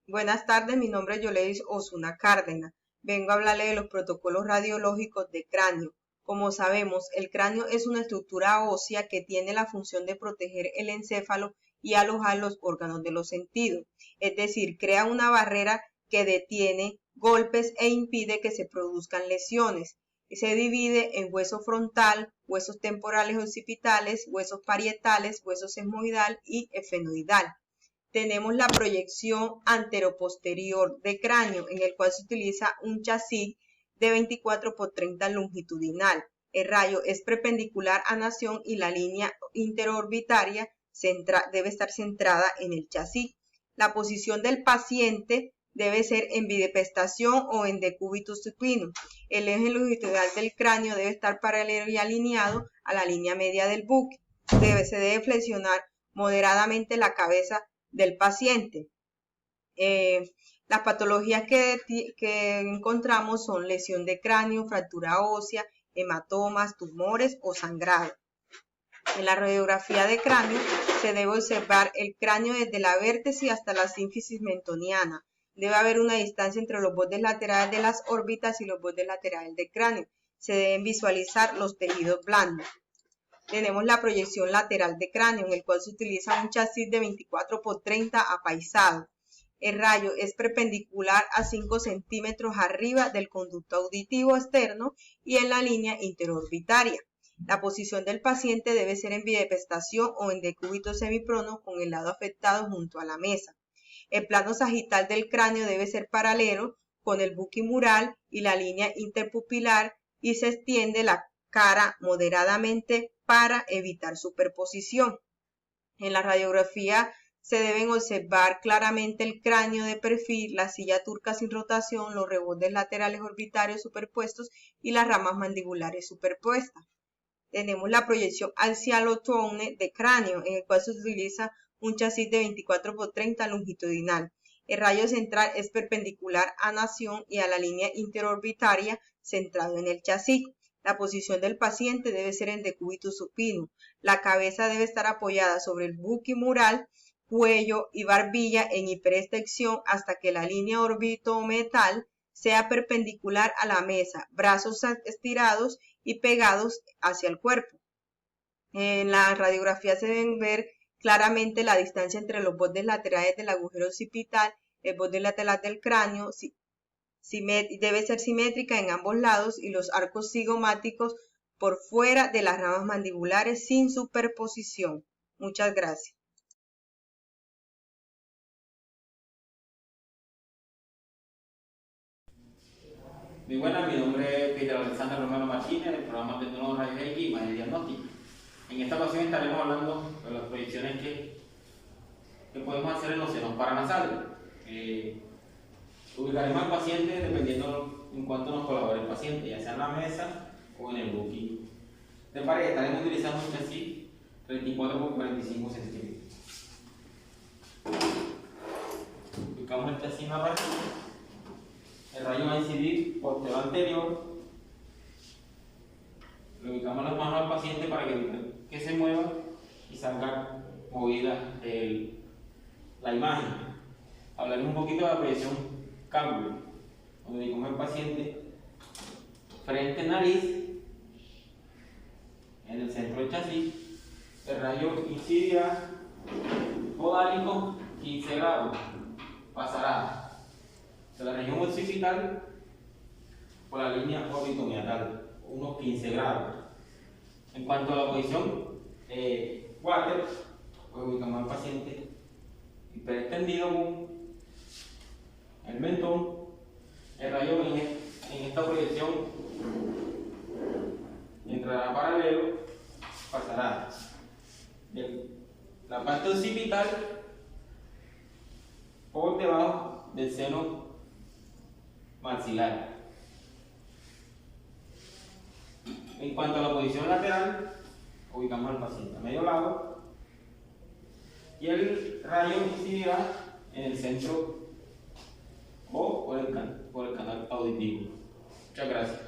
Buenas tardes, mi nombre es Yoleis Osuna Cárdenas. Vengo a hablarle de los protocolos radiológicos de cráneo. Como sabemos, el cráneo es una estructura ósea que tiene la función de proteger el encéfalo y alojar los órganos de los sentidos. Es decir, crea una barrera que detiene golpes e impide que se produzcan lesiones. Se divide en hueso frontal, huesos temporales occipitales, huesos parietales, huesos esmoidal y efenoidal. Tenemos la proyección anteroposterior de cráneo, en el cual se utiliza un chasis de 24 por 30 longitudinal. El rayo es perpendicular a nación y la línea interorbitaria debe estar centrada en el chasis. La posición del paciente debe ser en bidepestación o en decúbito supino. El eje longitudinal del cráneo debe estar paralelo y alineado a la línea media del buque. Se debe flexionar moderadamente la cabeza del paciente. Las patologías que encontramos son lesión de cráneo, fractura ósea, hematomas, tumores o sangrado. En la radiografía de cráneo se debe observar el cráneo desde la vértesis hasta la sínfisis mentoniana. Debe haber una distancia entre los bordes laterales de las órbitas y los bordes laterales del cráneo. Se deben visualizar los tejidos blandos. Tenemos la proyección lateral de cráneo, en el cual se utiliza un chasis de 24 por 30 apaisado. El rayo es perpendicular a 5 centímetros arriba del conducto auditivo externo y en la línea interorbitaria. La posición del paciente debe ser en bidepestación o en decúbito semiprono con el lado afectado junto a la mesa. El plano sagital del cráneo debe ser paralelo con el buquimural y la línea interpupilar y se extiende la cara moderadamente para evitar superposición. En la radiografía se deben observar claramente el cráneo de perfil, la silla turca sin rotación, los rebordes laterales orbitarios superpuestos y las ramas mandibulares superpuestas. Tenemos la proyección axial-otone de cráneo, en el cual se utiliza un chasis de 24 por 30 longitudinal. El rayo central es perpendicular a nación y a la línea interorbitaria centrado en el chasis. La posición del paciente debe ser en decúbito supino. La cabeza debe estar apoyada sobre el buquimural, cuello y barbilla en hiperextensión hasta que la línea orbitometal sea perpendicular a la mesa, brazos estirados y pegados hacia el cuerpo. En la radiografía se deben ver claramente la distancia entre los bordes laterales del agujero occipital, el borde lateral del cráneo, debe ser simétrica en ambos lados y los arcos cigomáticos por fuera de las ramas mandibulares sin superposición. Muchas gracias. Muy buenas, mi nombre es Peter Alexander Romero Martínez, del programa de nuevos rayos X y imagen diagnóstica. En esta ocasión estaremos hablando de las proyecciones que podemos hacer en los senos paranasales. Ubicaremos al paciente dependiendo en cuánto nos colabore el paciente, ya sea en la mesa o en el buki. De pared estaremos utilizando un chasis 34 por 45 centímetros. Ubicamos el chasis en la pared. El rayo va a incidir por el anterior. Le ubicamos las manos al paciente para que se mueva y salga movida la imagen. Hablaremos un poquito de la proyección cambio, donde ubicamos al paciente frente nariz, en el centro del chasis. El rayo incidirá podálico 15 grados, pasará de la región occipital por la línea orbitomeatal, unos 15 grados. En cuanto a la posición water, pues ubicamos al paciente hiperextendido con el mentón. El rayo en esta proyección entrará paralelo, pasará de la parte occipital por debajo del seno maxilar. En cuanto a la posición lateral, ubicamos al paciente a medio lado y el rayo incidirá en el centro o por el canal auditivo. Muchas gracias.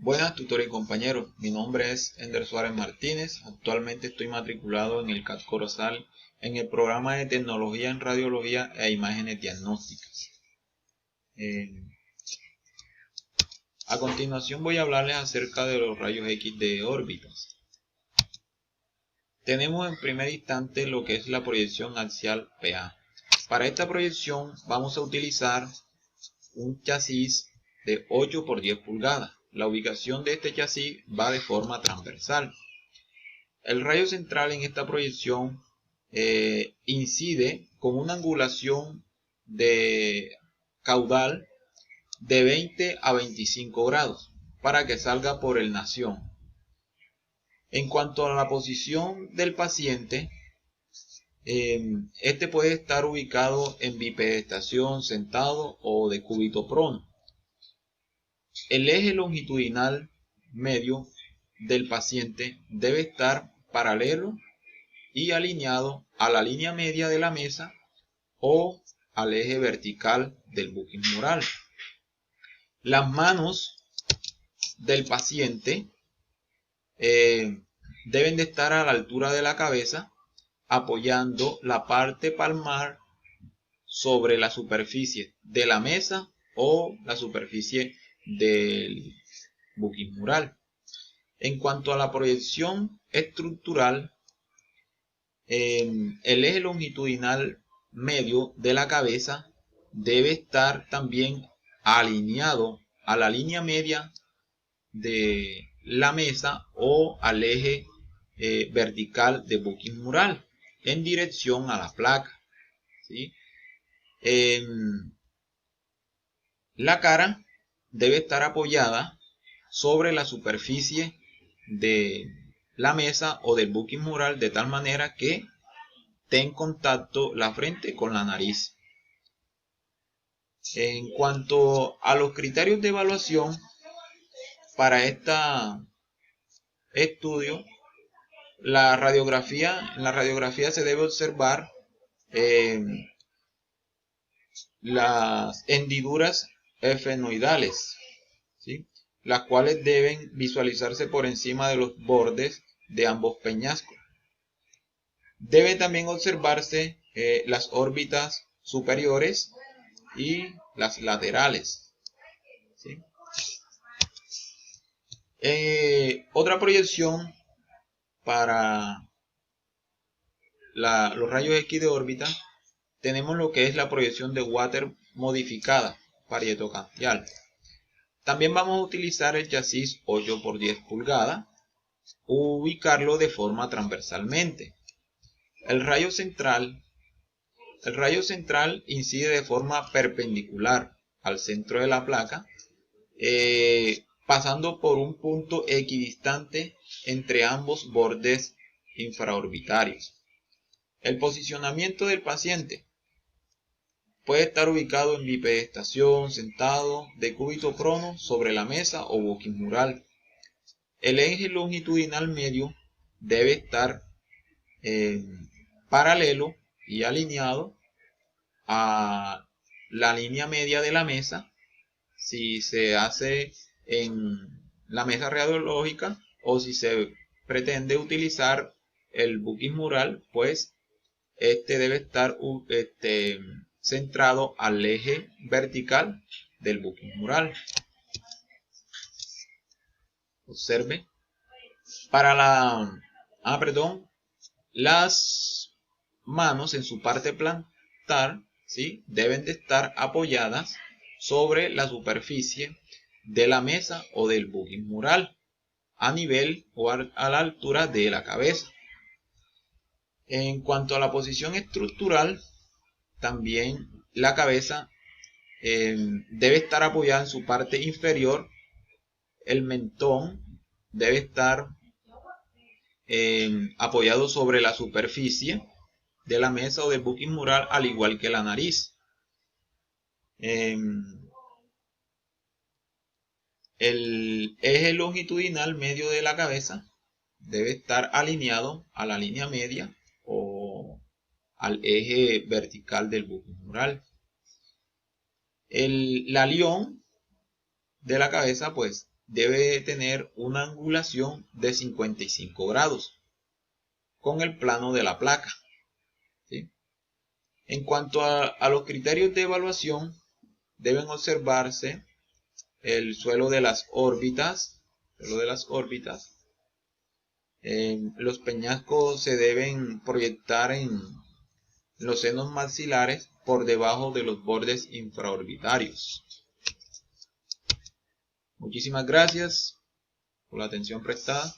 Buenas tutores y compañeros, mi nombre es Ender Suárez Martínez, actualmente estoy matriculado en el CAT Corozal en el programa de Tecnología en Radiología e Imágenes Diagnósticas. A continuación voy a hablarles acerca de los rayos X de órbitas. Tenemos en primer instante lo que es la proyección axial PA. Para esta proyección vamos a utilizar un chasis de 8 por 10 pulgadas. La ubicación de este chasis va de forma transversal. El rayo central en esta proyección incide con una angulación de caudal de 20 a 25 grados para que salga por el nación. En cuanto a la posición del paciente, este puede estar ubicado en bipedestación, sentado o de cúbito prono. El eje longitudinal medio del paciente debe estar paralelo y alineado a la línea media de la mesa o al eje vertical del buquis mural. Las manos del paciente deben de estar a la altura de la cabeza, apoyando la parte palmar sobre la superficie de la mesa o la superficie del buquis mural. En cuanto a la proyección estructural, el eje longitudinal medio de la cabeza debe estar también alineado a la línea media de la mesa o al eje vertical del buquis mural en dirección a la placa, ¿sí? La cara debe estar apoyada sobre la superficie de la mesa o del buquis mural de tal manera que esté en contacto la frente con la nariz. En cuanto a los criterios de evaluación para este estudio, en la radiografía se debe observar las hendiduras efenoidales, ¿sí? Las cuales deben visualizarse por encima de los bordes de ambos peñascos. Deben también observarse las órbitas superiores y las laterales, ¿sí? Otra proyección para los rayos X de órbita, tenemos lo que es la proyección de Water modificada, parietocantial. También vamos a utilizar el chasis 8 por 10 pulgadas, ubicarlo de forma transversalmente. El rayo central incide de forma perpendicular al centro de la placa, pasando por un punto equidistante entre ambos bordes infraorbitarios. El posicionamiento del paciente puede estar ubicado en bipedestación, sentado, de cúbito prono, sobre la mesa o buquis mural. El eje longitudinal medio debe estar paralelo y alineado a la línea media de la mesa, si se hace en la mesa radiológica, o si se pretende utilizar el buquis mural, pues este debe estar centrado al eje vertical del buquis mural. Observe. Para las manos en su parte plantar, ¿sí?, deben de estar apoyadas sobre la superficie de la mesa o del buquis mural, a nivel o a la altura de la cabeza. En cuanto a la posición estructural, también la cabeza debe estar apoyada en su parte inferior. El mentón debe estar apoyado sobre la superficie de la mesa o del buquis mural, al igual que la nariz. El eje longitudinal medio de la cabeza debe estar alineado a la línea media o al eje vertical del buquis mural. El alión de la cabeza pues debe tener una angulación de 55 grados con el plano de la placa, ¿sí? En cuanto a los criterios de evaluación, deben observarse el suelo de las órbitas. Los peñascos se deben proyectar en los senos maxilares por debajo de los bordes infraorbitarios. Muchísimas gracias por la atención prestada.